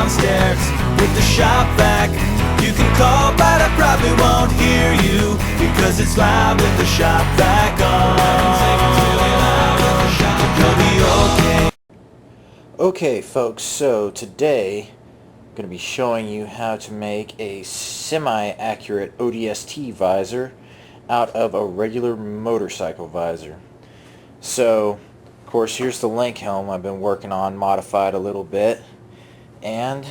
downstairs with the shop vac. You can call, but I probably won't hear you because it's loud with the shop vac on. You'll be okay. Okay folks, so today I'm going to be showing you how to make a semi-accurate ODST visor out of a regular motorcycle visor. So, of course, here's the link helm I've been working on, modified a little bit, and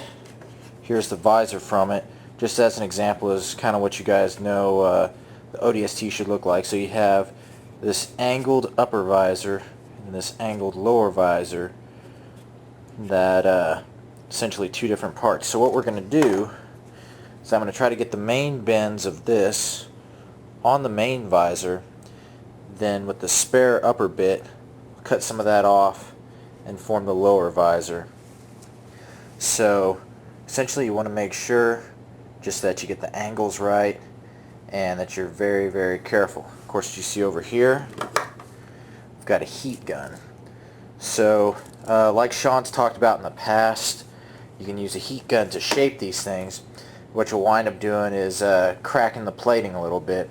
here's the visor from it. Just as an example, is kind of what you guys know the ODST should look like. So you have this angled upper visor and this angled lower visor, that essentially two different parts. So what we're going to do is I'm going to try to get the main bends of this on the main visor, then with the spare upper bit cut some of that off and form the lower visor. So essentially you want to make sure just that you get the angles right and that you're very, very careful. Of course, as you see over here, I've got a heat gun. So like Sean's talked about in the past, you can use a heat gun to shape these things. What you'll wind up doing is cracking the plating a little bit.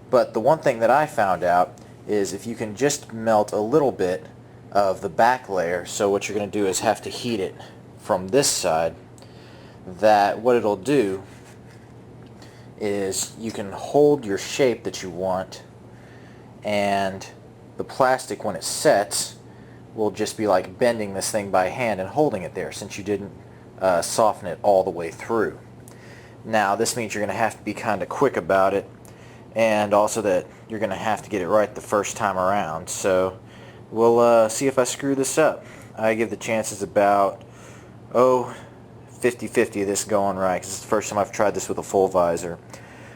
But the one thing that I found out is if you can just melt a little bit of the back layer, so what you're going to do is have to heat it from this side, that what it'll do is you can hold your shape that you want, and the plastic, when it sets, will just be like bending this thing by hand and holding it there, since you didn't soften it all the way through. Now this means you're going to have to be kind of quick about it, and also that you're going to have to get it right the first time around. So we'll see if I screw this up. I give the chances about 50-50 of this going right, because it's the first time I've tried this with a full visor.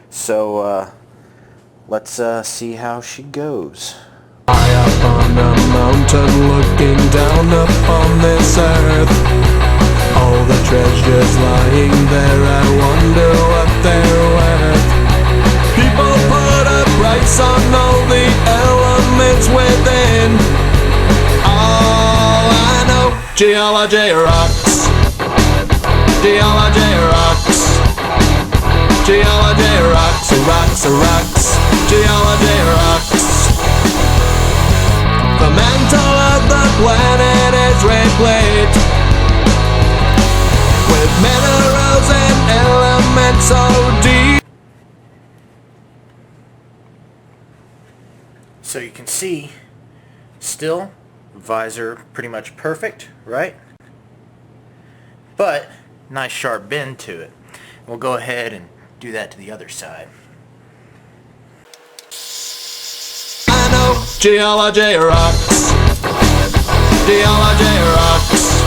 So let's see how she goes. High up on a mountain looking down upon this earth, all the treasures lying there, I wonder what they're worth. People put a price on all the elements within. All I know, geology rocks. Geology rocks. Geology rocks, rocks, rocks. Geology rocks. The mantle of the planet is replete with minerals and elements so deep. So you can see, still, visor pretty much perfect, right? But nice sharp bend to it. We'll go ahead and do that to the other side. I know, geology rocks. Geology rocks.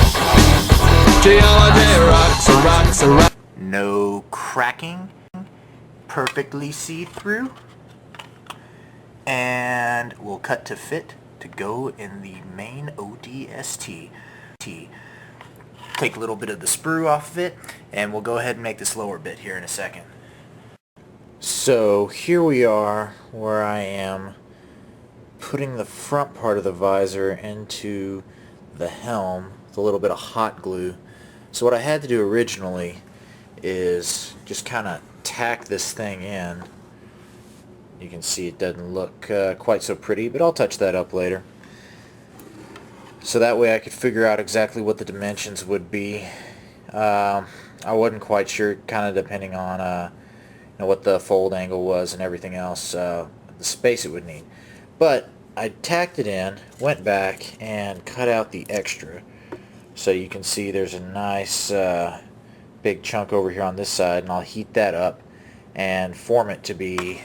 Geology rocks, rocks, rocks. No cracking, perfectly see-through, and we'll cut to fit to go in the main ODST. Take a little bit of the sprue off of it, and we'll go ahead and make this lower bit here in a second. So here we are where I am putting the front part of the visor into the helm with a little bit of hot glue. So what I had to do originally is just kind of tack this thing in. You can see it doesn't look quite so pretty, but I'll touch that up later. So that way I could figure out exactly what the dimensions would be. I wasn't quite sure, kind of depending on you know, what the fold angle was and everything else, the space it would need. But I tacked it in, went back, and cut out the extra. So you can see there's a nice big chunk over here on this side, and I'll heat that up and form it to be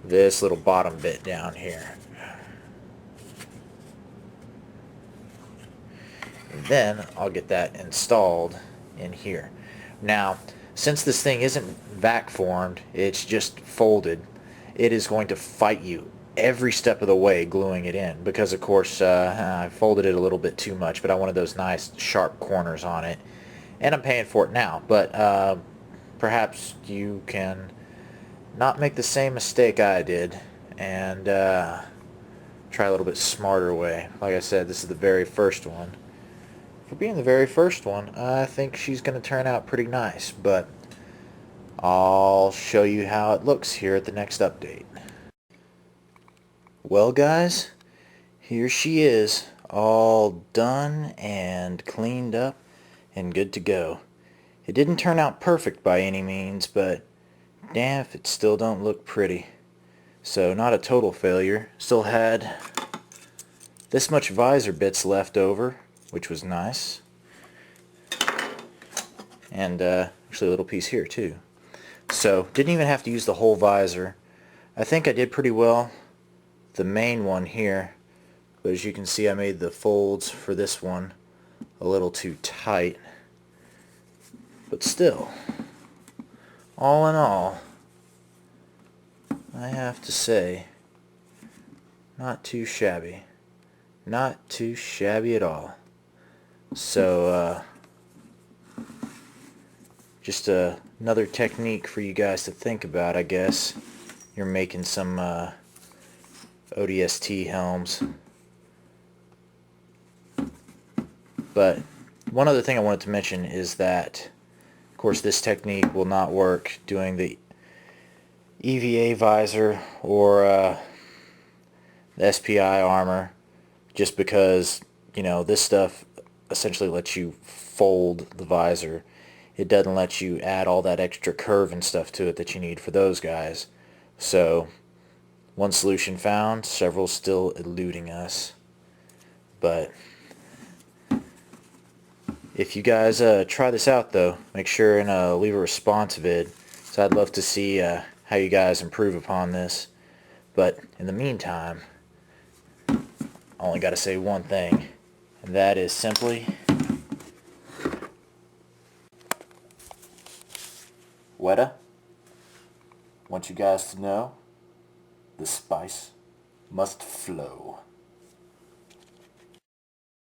this little bottom bit down here. And then I'll get that installed in here. Now, since this thing isn't vac formed, it's just folded, it is going to fight you every step of the way gluing it in, because of course I folded it a little bit too much, but I wanted those nice sharp corners on it, and I'm paying for it now. But perhaps you can not make the same mistake I did and try a little bit smarter way. Like I said, this is the very first one, for being the very first one, I think she's going to turn out pretty nice, but I'll show you how it looks here at the next update. Well guys, here she is, all done and cleaned up and good to go. It didn't turn out perfect by any means, but damn if it still don't look pretty. So not a total failure. Still had this much visor bits left over, which was nice. And actually a little piece here too. So didn't even have to use the whole visor. I think I did pretty well the main one here, but as you can see I made the folds for this one a little too tight. But still, all in all, I have to say, not too shabby. Not too shabby at all. So, just another technique for you guys to think about, I guess. You're making some ODST helms. But one other thing I wanted to mention is that, of course, this technique will not work doing the EVA visor or the SPI armor, just because, you know, this stuff essentially lets you fold the visor. It doesn't let you add all that extra curve and stuff to it that you need for those guys. So one solution found, several still eluding us. But if you guys try this out though, make sure and leave a response vid. So I'd love to see how you guys improve upon this. But in the meantime, I only got to say one thing, and that is simply, Weta, want you guys to know, the spice must flow.